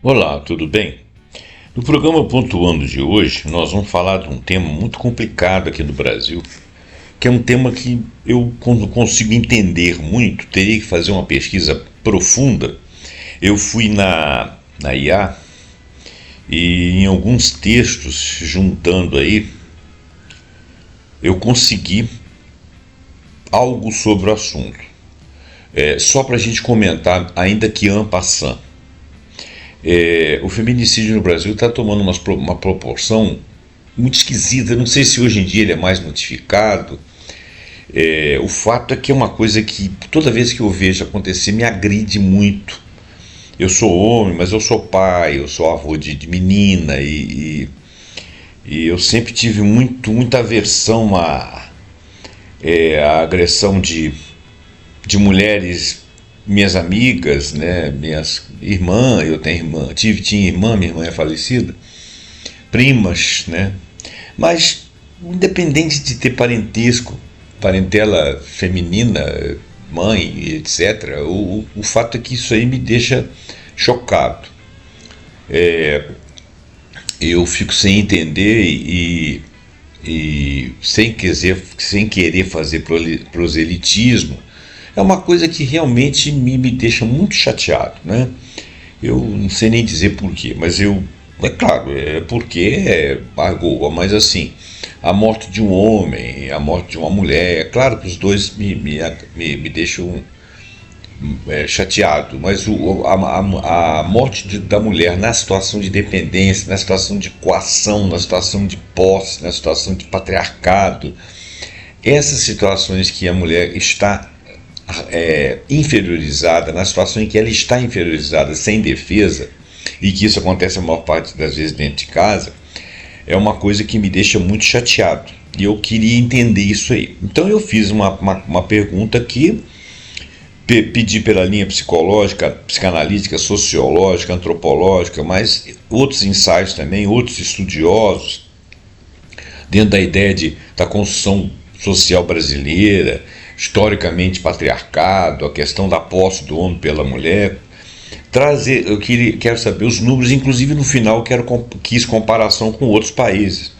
Olá, tudo bem? No programa Pontuando de hoje, nós vamos falar de um tema muito complicado aqui no Brasil, que é um tema que eu não consigo entender muito, teria que fazer uma pesquisa profunda. Eu fui na IA e em alguns textos, juntando aí, eu consegui algo sobre o assunto. Só para a gente comentar, ainda que en passant. O feminicídio no Brasil está tomando uma proporção muito esquisita. Não sei se hoje em dia ele é mais notificado. O fato é que é uma coisa que toda vez que eu vejo acontecer me agride muito. Eu sou homem, mas eu sou pai, eu sou avô de menina e eu sempre tive muita aversão à agressão de mulheres, minhas amigas, né, minhas irmãs. Eu tenho irmã, tinha irmã, minha irmã é falecida, primas, né, mas independente de ter parentela feminina, mãe, etc., o fato é que isso aí me deixa chocado. Eu fico sem entender e sem querer fazer proselitismo. É uma coisa que realmente me deixa muito chateado, né? Eu não sei nem dizer porquê, mas é claro, porque é argoa, mas assim, a morte de um homem, a morte de uma mulher, é claro que os dois me deixam chateado, mas a morte da mulher na situação de dependência, na situação de coação, na situação de posse, na situação de patriarcado, essas situações que a mulher está inferiorizada, na situação em que ela está inferiorizada, sem defesa, e que isso acontece a maior parte das vezes dentro de casa, é uma coisa que me deixa muito chateado, e eu queria entender isso aí. Então eu fiz uma pergunta que pedi pela linha psicológica, psicanalítica, sociológica, antropológica, mas outros ensaios também, outros estudiosos, dentro da ideia da construção social brasileira, historicamente patriarcado, a questão da posse do homem pela mulher. Quero saber os números, inclusive no final quis comparação com outros países.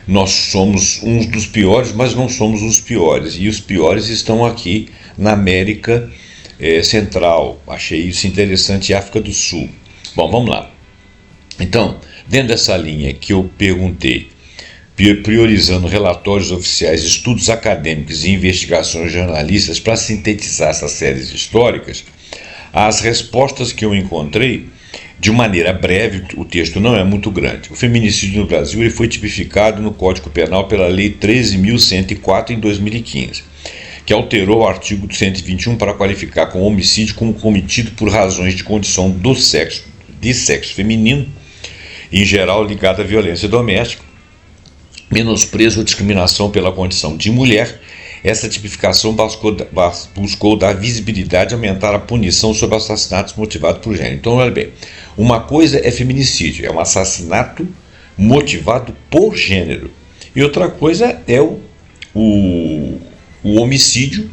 Nós somos uns dos piores, mas não somos os piores, e os piores estão aqui na América Central. Achei isso interessante, e África do Sul. Bom, vamos lá. Então, dentro dessa linha que eu perguntei, priorizando relatórios oficiais, estudos acadêmicos e investigações jornalistas para sintetizar essas séries históricas, as respostas que eu encontrei, de maneira breve, o texto não é muito grande. O feminicídio no Brasil ele foi tipificado no Código Penal pela Lei 13.104 em 2015, que alterou o artigo 121 para qualificar como homicídio como cometido por razões de condição de sexo feminino, em geral ligado à violência doméstica, menosprezo ou discriminação pela condição de mulher. Essa tipificação buscou dar visibilidade e aumentar a punição sobre assassinatos motivados por gênero. Então, olha bem, uma coisa é feminicídio, é um assassinato motivado por gênero, e outra coisa é o homicídio,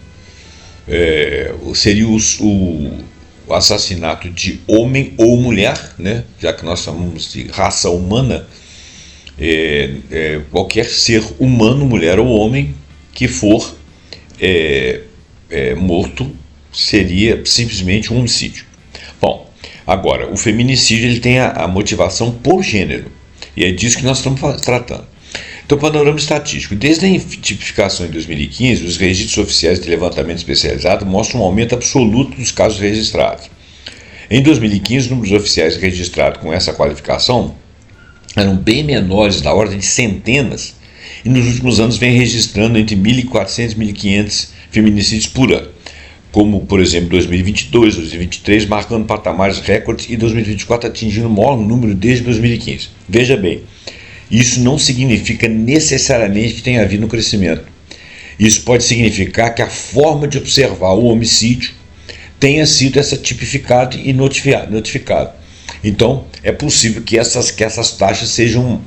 seria o assassinato de homem ou mulher, né? Já que nós chamamos de raça humana. Qualquer ser humano, mulher ou homem, que for morto, seria simplesmente um homicídio. Bom, agora, o feminicídio ele tem a motivação por gênero, e é disso que nós estamos tratando. Então, panorama estatístico. Desde a tipificação em 2015, os registros oficiais de levantamento especializado mostram um aumento absoluto dos casos registrados. Em 2015, os números oficiais registrados com essa qualificação eram bem menores, da ordem de centenas, e nos últimos anos vem registrando entre 1.400 e 1.500 feminicídios por ano, como, por exemplo, 2022, 2023, marcando patamares recordes, e 2024 atingindo o maior número desde 2015. Veja bem, isso não significa necessariamente que tenha havido um crescimento. Isso pode significar que a forma de observar o homicídio tenha sido essa tipificado e notificado. Então, é possível que essas taxas sejam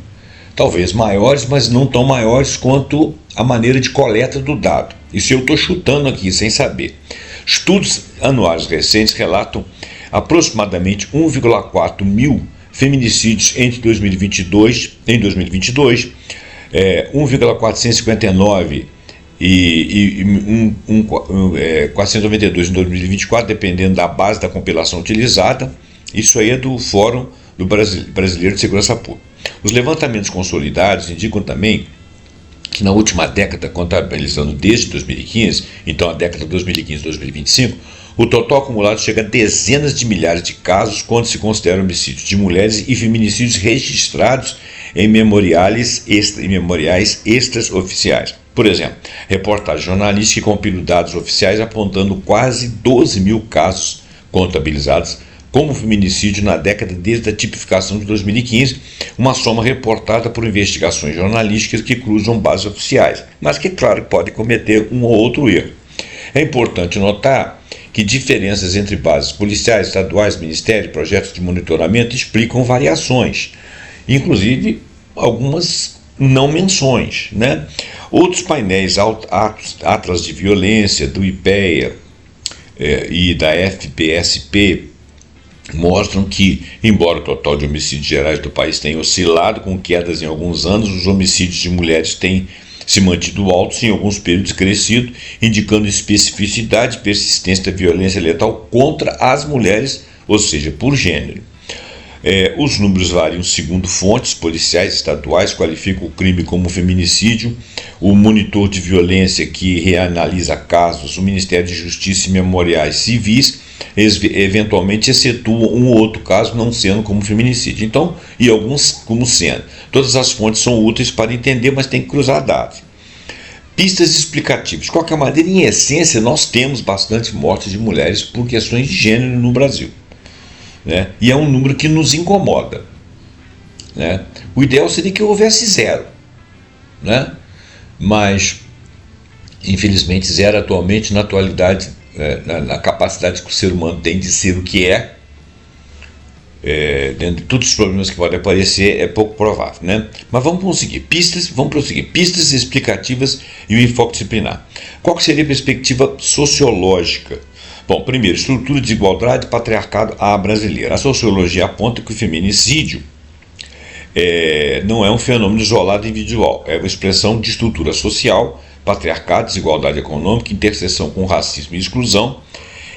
talvez maiores, mas não tão maiores quanto a maneira de coleta do dado. Isso eu estou chutando aqui, sem saber. Estudos anuais recentes relatam aproximadamente 1,4 mil feminicídios em 2022, 1,459 e 492 em 2024, dependendo da base da compilação utilizada. Isso aí é do Fórum do Brasileiro de Segurança Pública. Os levantamentos consolidados indicam também que na última década, contabilizando desde 2015, então a década 2015-2025, o total acumulado chega a dezenas de milhares de casos quando se considera homicídios de mulheres e feminicídios registrados em memoriais extraoficiais. Por exemplo, reportagem jornalística que compila dados oficiais apontando quase 12 mil casos contabilizados como feminicídio na década desde a tipificação de 2015, uma soma reportada por investigações jornalísticas que cruzam bases oficiais, mas que, claro, pode cometer um ou outro erro. É importante notar que diferenças entre bases policiais, estaduais, ministérios, projetos de monitoramento explicam variações, inclusive algumas não menções, né? Outros painéis, Atlas de Violência, do IPEA e da FPSP, mostram que, embora o total de homicídios gerais do país tenha oscilado com quedas em alguns anos, os homicídios de mulheres têm se mantido altos e em alguns períodos crescido, indicando especificidade e persistência da violência letal contra as mulheres, ou seja, por gênero. Os números variam segundo fontes policiais estaduais, qualificam o crime como feminicídio, o monitor de violência que reanalisa casos, o Ministério de Justiça e Memoriais Civis, eventualmente excetuam um ou outro caso não sendo como feminicídio, então, e alguns como sendo. Todas as fontes são úteis para entender, mas tem que cruzar dados. Pistas explicativas. De qualquer maneira, em essência, nós temos bastante mortes de mulheres por questões de gênero no Brasil, né? E é um número que nos incomoda, né? O ideal seria que houvesse zero, né? Mas, infelizmente, zero atualmente, na atualidade, na capacidade que o ser humano tem de ser o que dentro de todos os problemas que podem aparecer, é pouco provável, né? Mas vamos prosseguir. Pistas explicativas e o enfoque disciplinar. Qual que seria a perspectiva sociológica? Bom, primeiro, estrutura de desigualdade e patriarcado à brasileira. A sociologia aponta que o feminicídio não é um fenômeno isolado e individual, é uma expressão de estrutura social, patriarcado, desigualdade econômica, interseção com racismo e exclusão,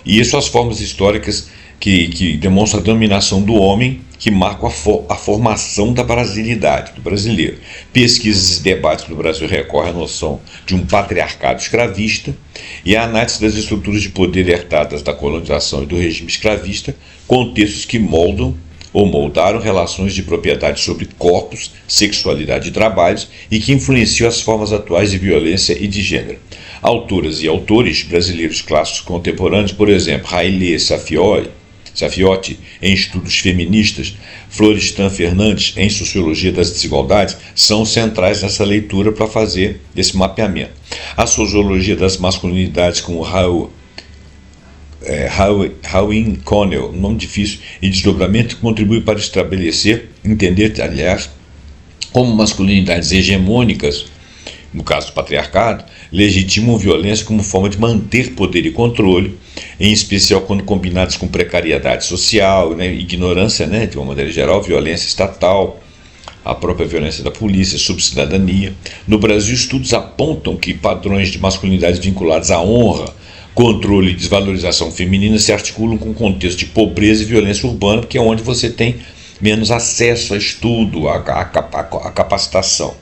e suas formas históricas que demonstram a dominação do homem, que marcam a formação da brasilidade, do brasileiro. Pesquisas e debates no Brasil recorrem à noção de um patriarcado escravista e a análise das estruturas de poder herdadas da colonização e do regime escravista, contextos que moldam ou moldaram relações de propriedade sobre corpos, sexualidade e trabalhos e que influenciam as formas atuais de violência e de gênero. Autoras e autores brasileiros clássicos contemporâneos, por exemplo, Haile Safiotti, em Estudos Feministas, Florestan Fernandes, em Sociologia das Desigualdades, são centrais nessa leitura para fazer esse mapeamento. A Sociologia das Masculinidades, como Howin Connell, nome difícil, e desdobramento, contribui para entender, aliás, como masculinidades hegemônicas, no caso do patriarcado, legitimam violência como forma de manter poder e controle, em especial quando combinados com precariedade social, né, ignorância, né, de uma maneira geral, violência estatal, a própria violência da polícia, subcidadania. No Brasil, estudos apontam que padrões de masculinidade vinculados à honra, controle e desvalorização feminina se articulam com o contexto de pobreza e violência urbana, que é onde você tem menos acesso a estudo, a capacitação.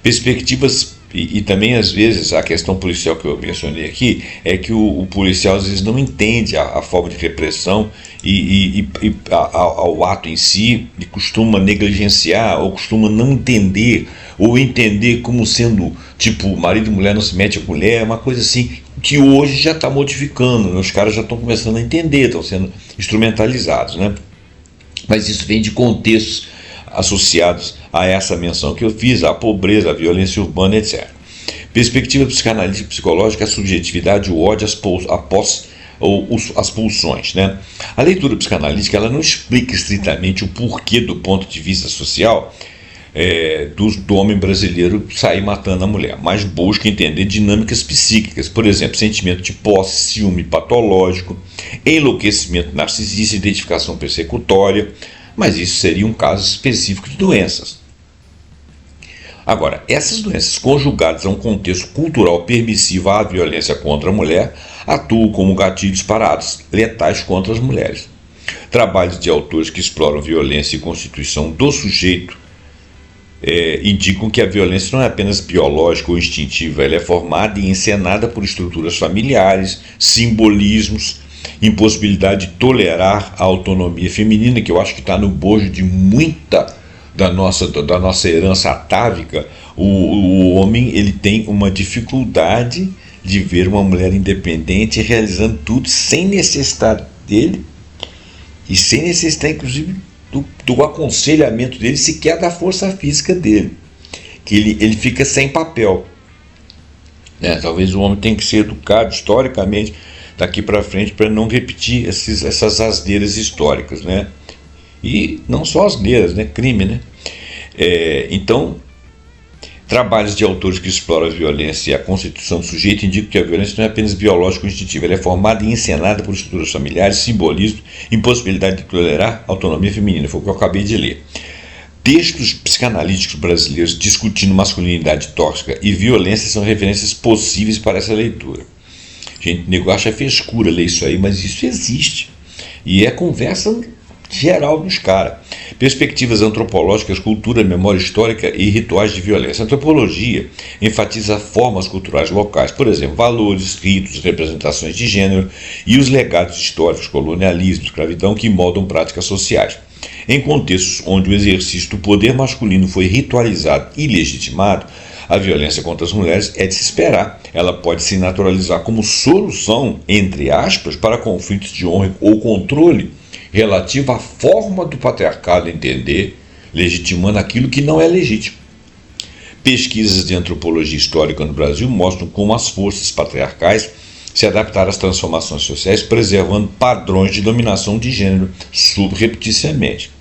Perspectivas, e também às vezes a questão policial que eu mencionei aqui, é que o policial às vezes não entende a forma de repressão e ao ato em si, e costuma negligenciar, ou costuma não entender, ou entender como sendo, tipo, marido e mulher não se mete a colher, uma coisa assim, que hoje já está modificando, né? Os caras já estão começando a entender, estão sendo instrumentalizados, né? Mas isso vem de contextos associados a essa menção que eu fiz, a pobreza, a violência urbana, etc. Perspectiva psicanalítica e psicológica, a subjetividade, o ódio, as pulsões, né? A leitura psicanalítica ela não explica estritamente o porquê do ponto de vista social do homem brasileiro sair matando a mulher, mas busca entender dinâmicas psíquicas, por exemplo, sentimento de posse, ciúme patológico, enlouquecimento narcisista, identificação persecutória, mas isso seria um caso específico de doenças. Agora, essas doenças conjugadas a um contexto cultural permissivo à violência contra a mulher atuam como gatilhos para atos letais contra as mulheres. Trabalhos de autores que exploram violência e constituição do sujeito indicam que a violência não é apenas biológica ou instintiva, ela é formada e encenada por estruturas familiares, simbolismos, impossibilidade de tolerar a autonomia feminina, que eu acho que está no bojo de muita da nossa herança atávica. O homem ele tem uma dificuldade de ver uma mulher independente realizando tudo sem necessidade dele e sem necessitar, inclusive, do aconselhamento dele, sequer da força física dele, que ele fica sem papel, né? Talvez o homem tenha que ser educado historicamente daqui para frente para não repetir essas asneiras históricas, né? E não só asneiras, né? Crime, né? Então, trabalhos de autores que exploram a violência e a constituição do sujeito indicam que a violência não é apenas biológica ou instintiva, ela é formada e encenada por estruturas familiares, simbolismo, impossibilidade de tolerar autonomia feminina. Foi o que eu acabei de ler. Textos psicanalíticos brasileiros discutindo masculinidade tóxica e violência são referências possíveis para essa leitura. Gente, o nego acha frescura ler isso aí, mas isso existe. E é conversa geral dos caras. Perspectivas antropológicas, cultura, memória histórica e rituais de violência. A antropologia enfatiza formas culturais locais, por exemplo, valores, ritos, representações de gênero e os legados históricos, colonialismo, escravidão, que moldam práticas sociais. Em contextos onde o exercício do poder masculino foi ritualizado e legitimado, a violência contra as mulheres é de se esperar. Ela pode se naturalizar como solução, entre aspas, para conflitos de honra ou controle relativo à forma do patriarcado entender, legitimando aquilo que não é legítimo. Pesquisas de antropologia histórica no Brasil mostram como as forças patriarcais se adaptaram às transformações sociais, preservando padrões de dominação de gênero subrepticiamente.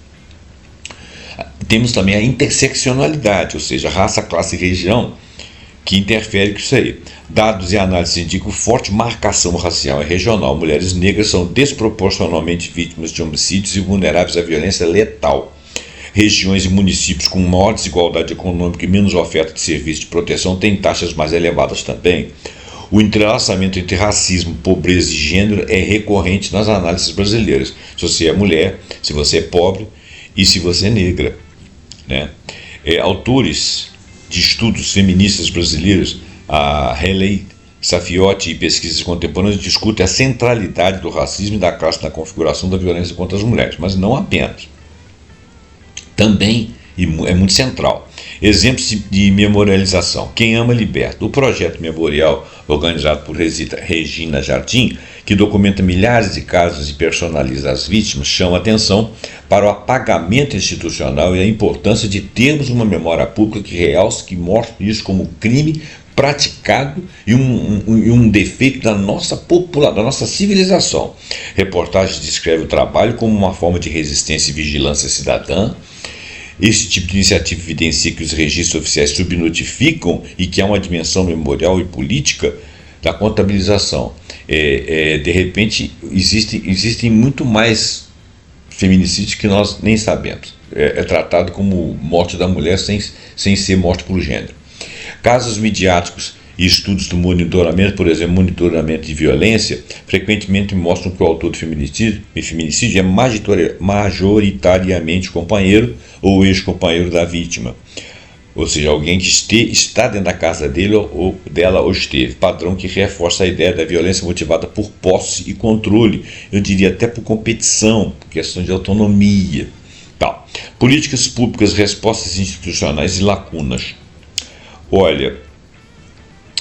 Temos também a interseccionalidade, ou seja, raça, classe e região, que interfere com isso aí. Dados e análises indicam forte marcação racial e regional. Mulheres negras são desproporcionalmente vítimas de homicídios e vulneráveis à violência letal. Regiões e municípios com maior desigualdade econômica e menos oferta de serviços de proteção têm taxas mais elevadas também. O entrelaçamento entre racismo, pobreza e gênero é recorrente nas análises brasileiras. Se você é mulher, se você é pobre e se você é negra, né? Autores de estudos feministas brasileiros, a Heley Safiotti e pesquisas contemporâneas discutem a centralidade do racismo e da classe na configuração da violência contra as mulheres, mas não apenas. Também é muito central. Exemplos de memorialização. Quem ama liberta. O projeto memorial organizado por Regina Jardim, que documenta milhares de casos e personaliza as vítimas, chama atenção para o apagamento institucional e a importância de termos uma memória pública que realce, que mostre isso como crime praticado e um defeito da nossa civilização. Reportagem descreve o trabalho como uma forma de resistência e vigilância cidadã. Esse tipo de iniciativa evidencia que os registros oficiais subnotificam e que há uma dimensão memorial e política da contabilização. De repente, existem muito mais feminicídios que nós nem sabemos. É tratado como morte da mulher sem ser morte por gênero. Casos midiáticos e estudos do monitoramento, por exemplo, monitoramento de violência, frequentemente mostram que o autor do feminicídio é majoritariamente companheiro ou ex-companheiro da vítima, ou seja, alguém que está dentro da casa dele ou dela ou esteve, padrão que reforça a ideia da violência motivada por posse e controle, eu diria até por competição, por questão de autonomia. Tá. Políticas públicas, respostas institucionais e lacunas. Olha,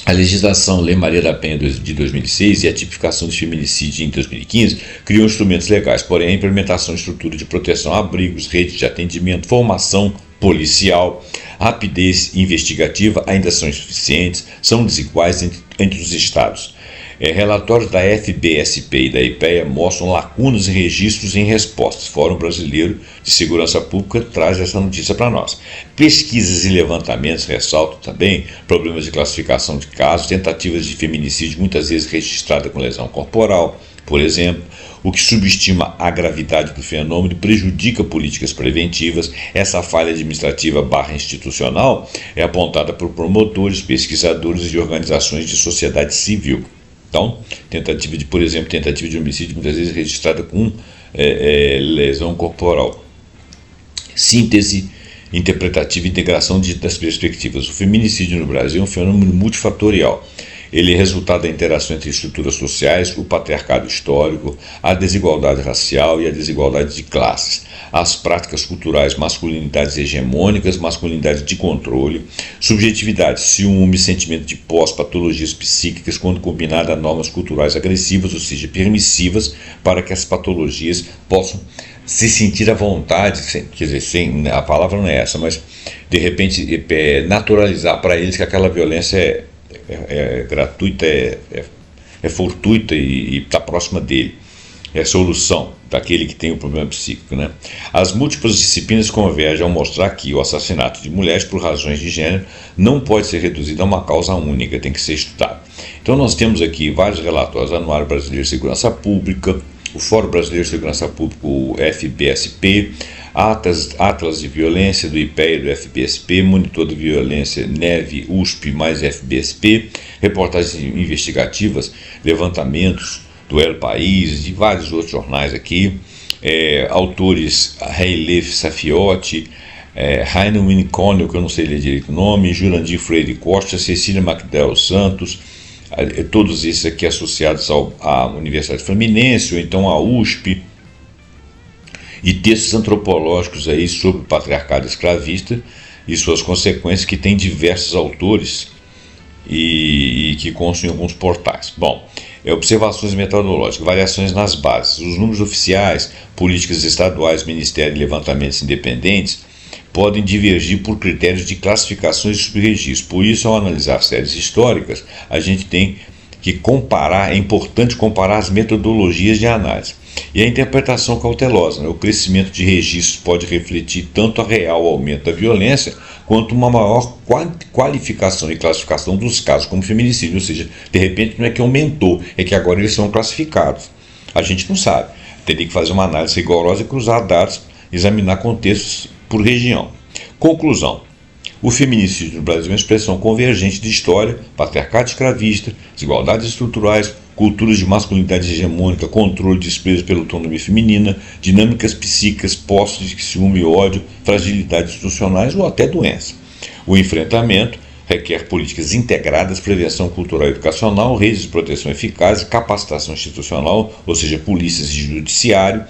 a legislação Lei Maria da Penha de 2006 e a tipificação de feminicídio em 2015 criou instrumentos legais, porém a implementação de estrutura de proteção, abrigos, redes de atendimento, formação policial, rapidez investigativa ainda são insuficientes, são desiguais entre os estados. Relatórios da FBSP e da IPEA mostram lacunas em registros e em respostas. O Fórum Brasileiro de Segurança Pública traz essa notícia para nós. Pesquisas e levantamentos ressaltam também problemas de classificação de casos, tentativas de feminicídio muitas vezes registradas com lesão corporal, por exemplo, o que subestima a gravidade do fenômeno e prejudica políticas preventivas. Essa falha administrativa /institucional é apontada por promotores, pesquisadores e organizações de sociedade civil. Então, por exemplo, tentativa de homicídio muitas vezes registrada com lesão corporal. Síntese interpretativa e integração das perspectivas. O feminicídio no Brasil é um fenômeno multifatorial. Ele é resultado da interação entre estruturas sociais, o patriarcado histórico, a desigualdade racial e a desigualdade de classes, as práticas culturais, masculinidades hegemônicas, masculinidades de controle, subjetividade, ciúme, sentimento de posse, patologias psíquicas, quando combinada a normas culturais agressivas, ou seja, permissivas, para que as patologias possam se sentir à vontade, quer dizer, a palavra não é essa, mas de repente naturalizar para eles que aquela violência é gratuita, é fortuita e está próxima dele. É a solução daquele que tem o problema psíquico, né? As múltiplas disciplinas convergem ao mostrar que o assassinato de mulheres por razões de gênero não pode ser reduzido a uma causa única, tem que ser estudado. Então nós temos aqui vários relatórios: Anuário Brasileiro de Segurança Pública, o Fórum Brasileiro de Segurança Pública, o FBSP, Atlas de Violência do IPEA e do FBSP, Monitor de Violência NEV, USP mais FBSP, reportagens investigativas, levantamentos do El País, de vários outros jornais aqui, autores Reilef Safiotti, Rainer Winconnell, que eu não sei ler direito o nome, Jurandir Freire Costa, Cecília Macdel Santos, todos esses aqui associados à Universidade Fluminense, ou então à USP, e textos antropológicos aí sobre o patriarcado escravista e suas consequências, que tem diversos autores e que constam em alguns portais. Bom, observações metodológicas, variações nas bases, os números oficiais, políticas estaduais, ministérios e levantamentos independentes podem divergir por critérios de classificações e subregistros. Por isso, ao analisar séries históricas, a gente tem que comparar, é importante comparar as metodologias de análise. E a interpretação cautelosa, né? O crescimento de registros pode refletir tanto a real aumento da violência, quanto uma maior qualificação e classificação dos casos como feminicídio. Ou seja, de repente não é que aumentou, é que agora eles são classificados. A gente não sabe. Teria que fazer uma análise rigorosa e cruzar dados, examinar contextos por região. Conclusão: o feminicídio no Brasil é uma expressão convergente de história, patriarcado escravista, desigualdades estruturais, culturas de masculinidade hegemônica, controle e desprezo pela autonomia feminina, dinâmicas psíquicas, postos de ciúme e ódio, fragilidades institucionais ou até doença. O enfrentamento requer políticas integradas, prevenção cultural e educacional, redes de proteção eficazes, capacitação institucional, ou seja, polícias e judiciário,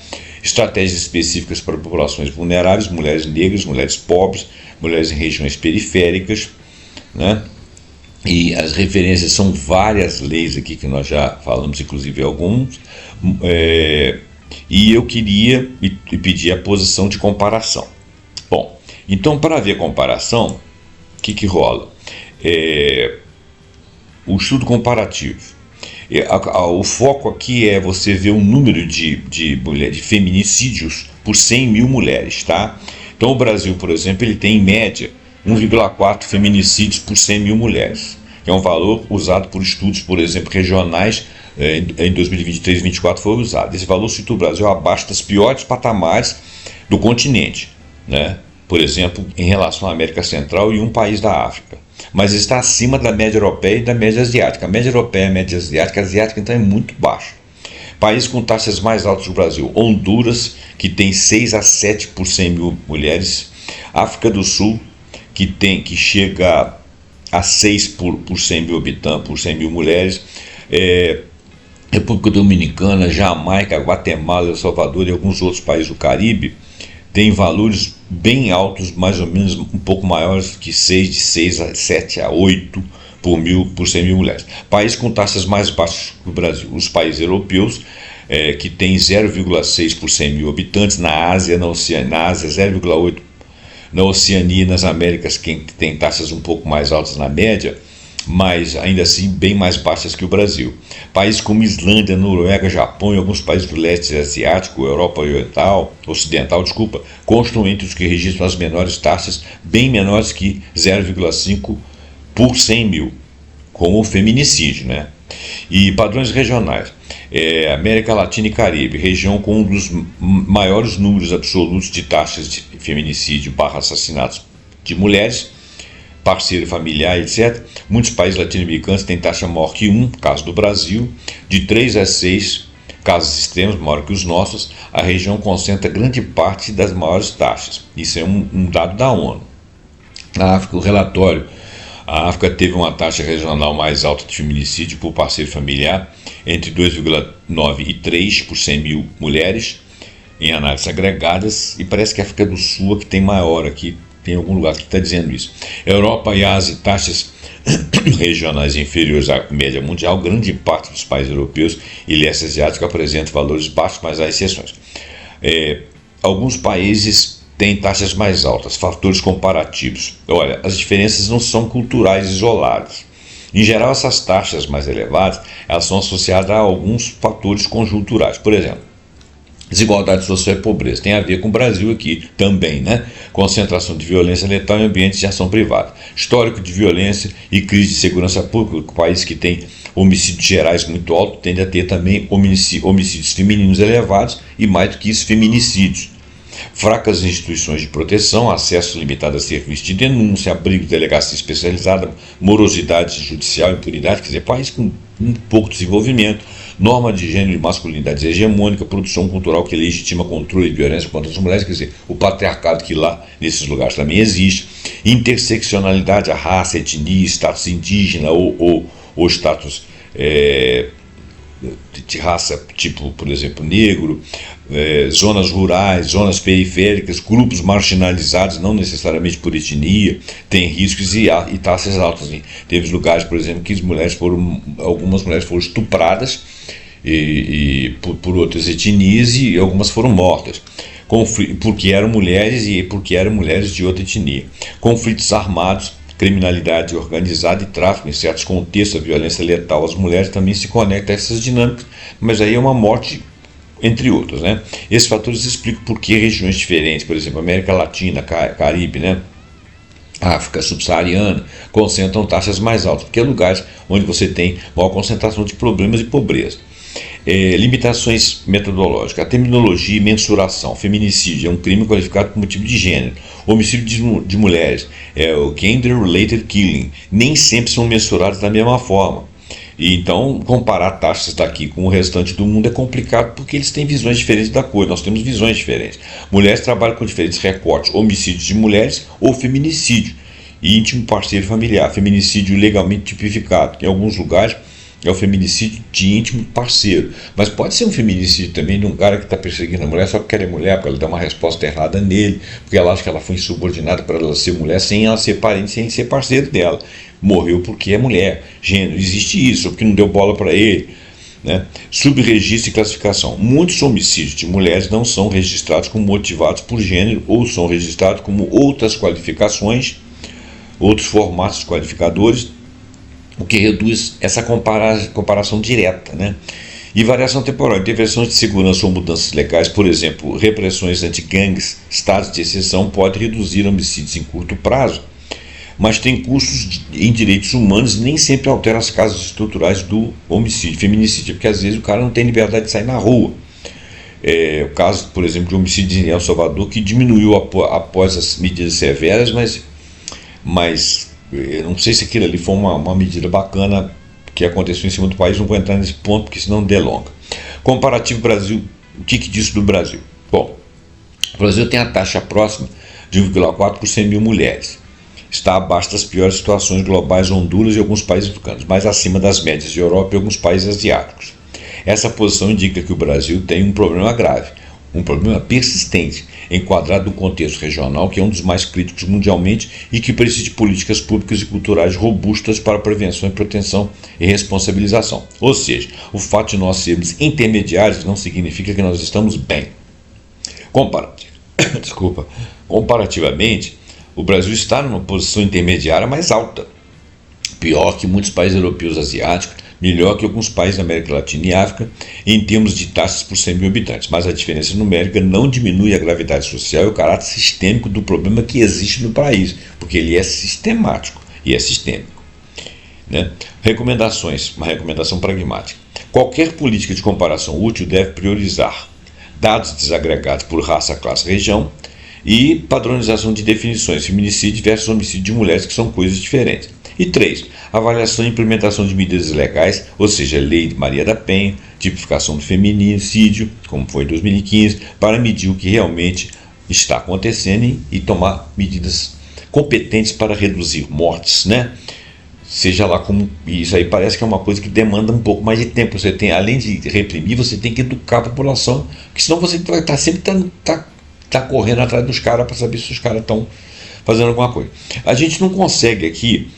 estratégias específicas para populações vulneráveis, mulheres negras, mulheres pobres, mulheres em regiões periféricas, né? E as referências são várias leis aqui que nós já falamos, inclusive alguns, e eu queria pedir a posição de comparação. Bom, então para ver comparação, o que rola? O estudo comparativo. O foco aqui é você ver o número de feminicídios por 100 mil mulheres, tá? Então o Brasil, por exemplo, ele tem em média 1,4 feminicídios por 100 mil mulheres, que é um valor usado por estudos, por exemplo, regionais, em 2023 e 2024 foi usado. Esse valor situa o Brasil abaixo dos piores patamares do continente, né? Por exemplo, em relação à América Central e um país da África, mas está acima da média europeia e da média asiática. A média europeia, a média asiática, então é muito baixa. País com taxas mais altas do Brasil: Honduras, que tem 6 a 7 por 100 mil mulheres, África do Sul, que chega a 6 por 100 mil habitantes, por 100 mil mulheres, República Dominicana, Jamaica, Guatemala, El Salvador e alguns outros países do Caribe têm valores bem altos, mais ou menos um pouco maiores que 6 a 7 a 8 por 100 mil mulheres. País com taxas mais baixas que o Brasil: os países europeus, que tem 0,6 por 100 mil habitantes, na Ásia 0,8, na Oceania e nas Américas, que tem taxas um pouco mais altas na média, mas ainda assim bem mais baixas que o Brasil. Países como Islândia, Noruega, Japão e alguns países do leste asiático, Europa Ocidental, constam entre os que registram as menores taxas, bem menores que 0,5 por 100 mil, como o feminicídio, né? E padrões regionais. América Latina e Caribe, região com um dos maiores números absolutos de taxas de feminicídio / assassinatos de mulheres, parceiro familiar, etc. Muitos países latino-americanos têm taxa maior que 1, caso do Brasil, de 3 a 6 casos extremos, maior que os nossos. A região concentra grande parte das maiores taxas. Isso é um dado da ONU. Na África, o relatório: a África teve uma taxa regional mais alta de feminicídio por parceiro familiar, entre 2,9 e 3 por 100 mil mulheres, em análises agregadas, e parece que a África do Sul é que tem maior aqui, tem algum lugar que está dizendo isso. Europa e Ásia, taxas regionais inferiores à média mundial. Grande parte dos países europeus e leste asiático apresentam valores baixos, mas há exceções. Alguns países têm taxas mais altas, fatores comparativos. Olha, as diferenças não são culturais isoladas. Em geral, essas taxas mais elevadas, elas são associadas a alguns fatores conjunturais. Por exemplo, desigualdade social e pobreza. Tem a ver com o Brasil aqui também, né? Concentração de violência letal em ambientes de ação privada. Histórico de violência e crise de segurança pública. O país que tem homicídios gerais muito altos tende a ter também homicídios femininos elevados e, mais do que isso, feminicídios. Fracas instituições de proteção, acesso limitado a serviços de denúncia, abrigo de delegacia especializada, morosidade judicial, impunidade, quer dizer, país com um pouco de desenvolvimento, norma de gênero e masculinidade hegemônica, produção cultural que legitima controle e violência contra as mulheres, quer dizer, o patriarcado que lá nesses lugares também existe, interseccionalidade, a raça, a etnia, status indígena ou status de raça, tipo, por exemplo, negro, zonas rurais, zonas periféricas, grupos marginalizados, não necessariamente por etnia, tem riscos e taxas altas. Teve lugares, por exemplo, que algumas mulheres foram estupradas por outras etnias e algumas foram mortas, porque eram mulheres de outra etnia. Conflitos armados, criminalidade organizada e tráfico, em certos contextos, a violência letal às mulheres também se conecta a essas dinâmicas, mas aí é uma morte, entre outros, né? Esses fatores explicam por que regiões diferentes, por exemplo, América Latina, Caribe, né? África subsaariana, concentram taxas mais altas, porque é lugares onde você tem maior concentração de problemas e pobreza. Limitações metodológicas, a terminologia e mensuração. Feminicídio é um crime qualificado por motivo de gênero. Homicídio de mulheres é o gender-related killing. Nem sempre são mensurados da mesma forma. E então, comparar taxas daqui com o restante do mundo é complicado porque eles têm visões diferentes da coisa. Nós temos visões diferentes. Mulheres trabalham com diferentes recortes: homicídios de mulheres ou feminicídio. E íntimo parceiro familiar, feminicídio legalmente tipificado. Em alguns lugares é o feminicídio de íntimo parceiro, mas pode ser um feminicídio também de um cara que está perseguindo a mulher só porque ela é mulher, porque ela dá uma resposta errada nele, porque ela acha que ela foi insubordinada para ela ser mulher, sem ela ser parente, sem ser parceiro dela. Morreu porque é mulher. Gênero, existe isso, porque não deu bola para ele, né? Subregistro e classificação. Muitos homicídios de mulheres não são registrados como motivados por gênero ou são registrados como outras qualificações, outros formatos qualificadores, o que reduz essa comparação direta, né? E variação temporal, intervenções de segurança ou mudanças legais, por exemplo, repressões anti-gangues, estados de exceção, pode reduzir homicídios em curto prazo, mas tem custos em direitos humanos e nem sempre altera as causas estruturais do homicídio, feminicídio, porque às vezes o cara não tem liberdade de sair na rua. O caso, por exemplo, de homicídio em El Salvador, que diminuiu após as medidas severas, mas eu não sei se aquilo ali foi uma medida bacana que aconteceu em cima do país, não vou entrar nesse ponto porque senão delonga. Comparativo Brasil, o que diz do Brasil? Bom, o Brasil tem a taxa próxima de 1,4 por 100 mil mulheres. Está abaixo das piores situações globais, Honduras e alguns países africanos, mas acima das médias de Europa e alguns países asiáticos. Essa posição indica que o Brasil tem um problema grave, um problema persistente, enquadrado no contexto regional, que é um dos mais críticos mundialmente e que precisa de políticas públicas e culturais robustas para prevenção e proteção e responsabilização. Ou seja, o fato de nós sermos intermediários não significa que nós estamos bem. Comparativamente, o Brasil está numa posição intermediária mais alta. pior que muitos países europeus e asiáticos, melhor que alguns países da América Latina e África em termos de taxas por 100 mil habitantes, mas a diferença numérica não diminui a gravidade social e o caráter sistêmico do problema que existe no país, porque ele é sistemático e é sistêmico. Né? Recomendações, uma recomendação pragmática. Qualquer política de comparação útil deve priorizar dados desagregados por raça, classe, região e padronização de definições, feminicídio versus homicídio de mulheres, que são coisas diferentes. E 3. Avaliação e implementação de medidas legais, ou seja, Lei de Maria da Penha, tipificação do feminicídio, como foi em 2015, para medir o que realmente está acontecendo e tomar medidas competentes para reduzir mortes, né? Seja lá como. Isso aí parece que é uma coisa que demanda um pouco mais de tempo. Você tem, além de reprimir, você tem que educar a população, porque senão você vai estar sempre correndo atrás dos caras para saber se os caras estão fazendo alguma coisa. A gente não consegue aqui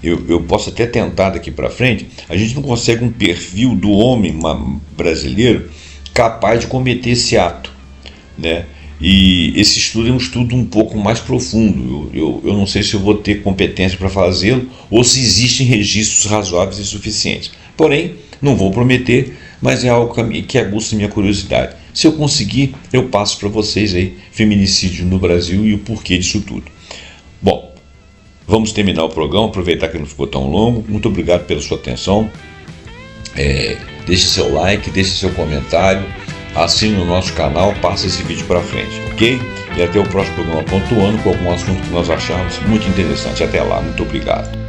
eu posso até tentar daqui para frente, a gente não consegue um perfil do homem brasileiro capaz de cometer esse ato, né? E esse estudo é um estudo um pouco mais profundo. Eu não sei se eu vou ter competência para fazê-lo ou se existem registros razoáveis e suficientes. Porém, não vou prometer, mas é algo que aguça minha curiosidade. Se eu conseguir, eu passo para vocês aí feminicídio no Brasil e o porquê disso tudo. Bom, vamos terminar o programa, aproveitar que não ficou tão longo. Muito obrigado pela sua atenção. Deixe seu like, deixe seu comentário, assine o nosso canal, passe esse vídeo para frente, ok? E até o próximo programa pontuando com algum assunto que nós acharmos muito interessante. Até lá, muito obrigado.